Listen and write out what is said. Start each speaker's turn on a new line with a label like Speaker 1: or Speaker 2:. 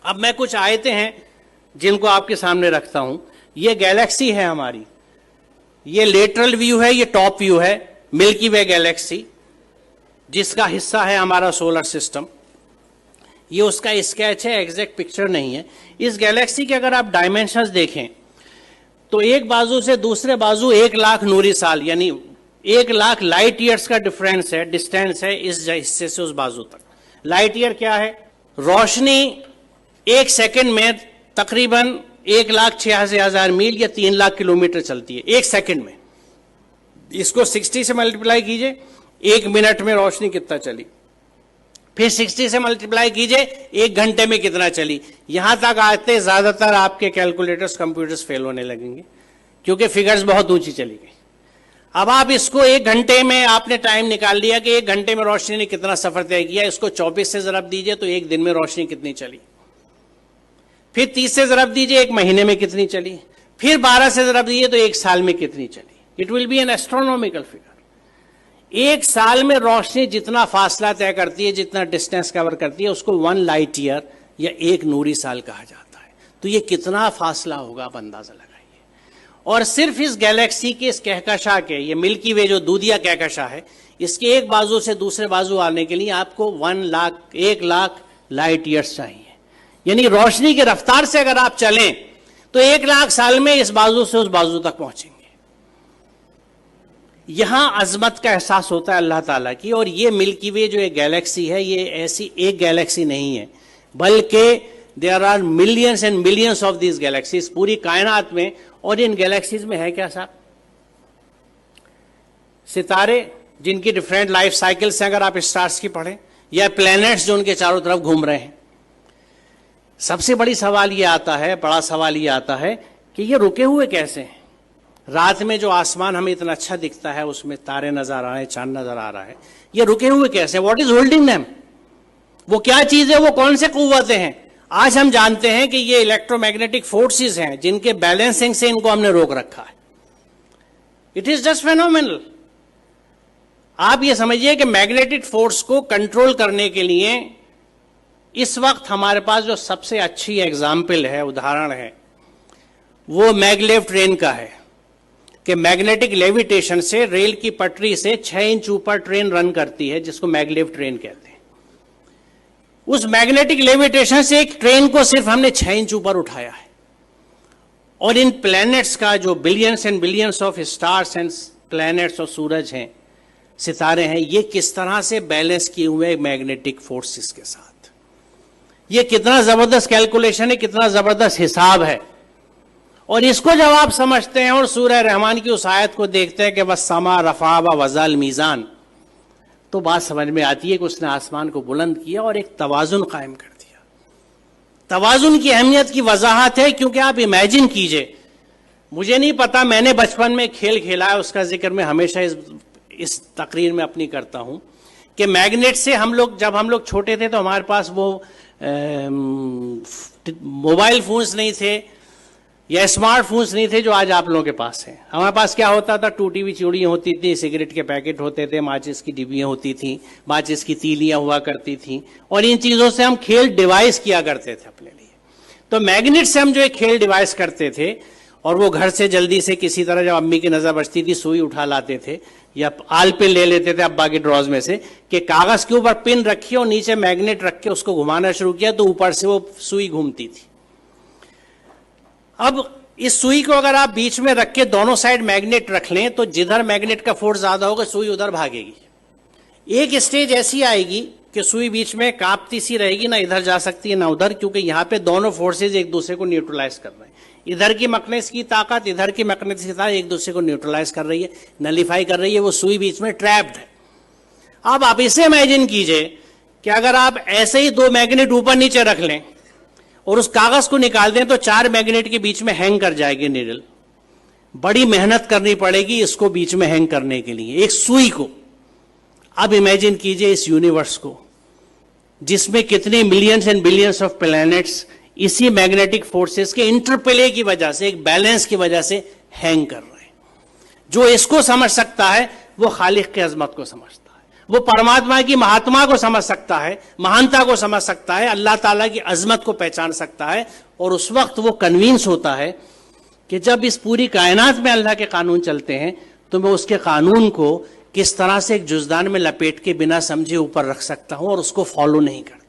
Speaker 1: अब मैं कुछ आयतें हैं जिनको आपके सामने रखता हूं। ये गैलेक्सी है हमारी, ये लेटरल व्यू है, ये टॉप व्यू है मिल्की वे गैलेक्सी, जिसका हिस्सा है हमारा सोलर सिस्टम। ये उसका स्केच है, एग्जैक्ट पिक्चर नहीं है। इस गैलेक्सी के अगर आप डायमेंशंस देखें तो एक बाजू से दूसरे बाजू 1,00,000 नूरी साल यानी 1,00,000 लाइट ईयर्स का डिफरेंस है, डिस्टेंस है इस हिस्से से उस बाजू तक। लाइट ईयर क्या है? रोशनी 1 सेकंड में तकरीबन 1,86,000 मील या 3,00,000 किलोमीटर चलती है 1 सेकंड में। इसको 60 से मल्टीप्लाई कीजिए, 1 मिनट में रोशनी कितना चली, फिर 60 से मल्टीप्लाई कीजिए 1 घंटे में कितना चली। यहां तक आते ज्यादातर आपके कैलकुलेटर्स कंप्यूटर्स फेल होने लगेंगे क्योंकि फिगर्स बहुत ऊंची चली गई। अब आप इसको 1 घंटे में आपने टाइम निकाल लिया कि 1 घंटे में रोशनी ने कितना सफर तय किया, इसको 24 से जरब दीजिए तो 1 दिन में रोशनी कितनी चली, फिर 30 से जरब दीजिए 1 महीने में कितनी चली, फिर 12 से जरब दीजिए तो 1 साल में कितनी चली। It will be N astronomical figure. 1 साल में रोशनी जितना फासला तय करती है, जितना डिस्टेंस कवर करती है, उसको 1 लाइट ईयर या 1 नूरी साल कहा जाता है। तो ये कितना फासला होगा आप अंदाजा लगाइए। और सिर्फ इस गैलेक्सी के इस कहकशां के, ये मिल्की वे जो दूधिया कहकशां है, इसके एक बाजू से दूसरे बाजू आने के लिए आपको 1,00,000 लाइट ईयर्स चाहिए। यानी रोशनी की रफ्तार से अगर आप चलें तो 1,00,000 साल में इस बाजू से उस बाजू तक पहुंचेंगे। यहां अजमत का एहसास होता है अल्लाह ताला की। और ये मिल्की वे जो एक गैलेक्सी है, ये ऐसी एक गैलेक्सी नहीं है, बल्कि there are millions and millions of these galaxies पूरी कायनात में। और इन गैलेक्सीज में है क्या साहब? सितारे जिनकी डिफरेंट लाइफ साइकिल्स हैं, अगर आप स्टार्स की पढ़ें, या प्लैनेट्स जो उनके चारों तरफ घूम रहे हैं। सबसे बड़ा सवाल ये आता है कि ये रुके हुए कैसे हैं? रात में जो आसमान हमें इतना अच्छा दिखता है, उसमें तारे नजर आ रहे हैं, चांद नजर आ रहा है, ये रुके हुए कैसे? What is holding them? वो क्या चीज है? वो कौन से कुव्वतें हैं? आज हम जानते हैं कि ये इलेक्ट्रोमैग्नेटिक फोर्सेस हैं जिनके बैलेंसिंग से इनको हमने रोक रखा है। It is just phenomenal. आप ये समझिए कि मैग्नेटिक फोर्स को कंट्रोल करने के लिए इस वक्त हमारे पास जो सबसे अच्छी एग्जाम्पल है, उदाहरण है, वो मैगलेव ट्रेन का है कि मैग्नेटिक लेविटेशन से रेल की पटरी से 6 इंच ऊपर ट्रेन रन करती है, जिसको मैगलेव ट्रेन कहते हैं। उस मैग्नेटिक लेविटेशन से एक ट्रेन को सिर्फ हमने 6 इंच ऊपर उठाया है। और इन प्लैनेट्स का जो billions and billions of stars and planets और सूरज हैं, सितारे हैं, ये किस तरह से बैलेंस किए हुए मैग्नेटिक फोर्सेस के साथ। ये कितना जबरदस्त कैलकुलेशन है, कितना जबरदस्त हिसाब है। और इसको जब आप समझते हैं और सूरह रहमान की उस आयत को देखते हैं कि बस समा रफा व वज़ल मीज़ान, तो बात समझ में आती है कि उसने आसमान को बुलंद किया और एक तवाजुन कायम कर दिया। तवाजुन की अहमियत की वजाहत है क्योंकि आप इमेजिन कीजिए, मुझे नहीं पता, मैंने बचपन में खेल खेला है, उसका जिक्र मैं हमेशा इस तकरीर में अपनी करता हूं कि मैग्नेट से जब हम लोग छोटे थे तो हमारे पास वो मोबाइल फोन्स नहीं थे या स्मार्टफोन्स नहीं थे जो आज आप लोगों के पास हैं। हमारे पास क्या होता था? टूटी हुई चूड़ियाँ होती थी, सिगरेट के पैकेट होते थे, माचिस की डिब्बियाँ होती थी, माचिस की तीलियाँ हुआ करती थी, और इन चीज़ों से हम खेल डिवाइस किया करते थे अपने लिए। तो मैग्नेट से हम जो एक खेल डिवाइस करते थे, और वो घर से जल्दी से किसी तरह जब अम्मी की नज़र बचती थी सुई उठा लाते थे या आल पिन ले लेते थे अब्बा के ड्रॉज में से कि कागज़ के ऊपर पिन रखी और नीचे मैग्नेट रख के उसको घुमाना शुरू किया तो ऊपर से वो सुई घूमती थी। अब इस सुई को अगर आप बीच में रख के दोनों साइड मैग्नेट रख लें तो जिधर मैग्नेट का फोर्स ज्यादा होगा सुई उधर भागेगी। एक स्टेज ऐसी आएगी कि सुई बीच में कांपती सी रहेगी, ना इधर जा सकती है ना उधर, क्योंकि यहां पे दोनों फोर्सेज एक दूसरे को न्यूट्रलाइज कर रहे हैं। इधर की मैग्नेटिस की ताकत, इधर की मैग्नेटिस की ताकत एक दूसरे को न्यूट्रलाइज कर रही है, नलीफाई कर रही है, वो सुई बीच में ट्रैप्ड है। अब आप इसे इमेजिन कीजिए कि अगर आप ऐसे ही 2 मैग्नेट ऊपर नीचे रख लें और उस कागज को निकाल दें तो 4 मैग्नेट के बीच में हैंग कर जाएगी नीडल। बड़ी मेहनत करनी पड़ेगी इसको बीच में हैंग करने के लिए, एक सुई को। अब इमेजिन कीजिए इस यूनिवर्स को जिसमें कितने millions and billions of planets इसी मैग्नेटिक फोर्सेस के इंटरप्ले की वजह से, एक बैलेंस की वजह से हैंग कर रहे हैं। जो इसको समझ सकता है वो खालिक की अजमत को समझता है, वो परमात्मा की महात्मा को समझ सकता है, महानता को समझ सकता है, अल्लाह ताला की अजमत को पहचान सकता है। और उस वक्त वो कन्विंस होता है कि जब इस पूरी कायनात में अल्लाह के कानून चलते हैं तो मैं उसके कानून को किस तरह से एक जुज़दान में लपेट के बिना समझे ऊपर रख सकता हूं और उसको फॉलो नहीं करता।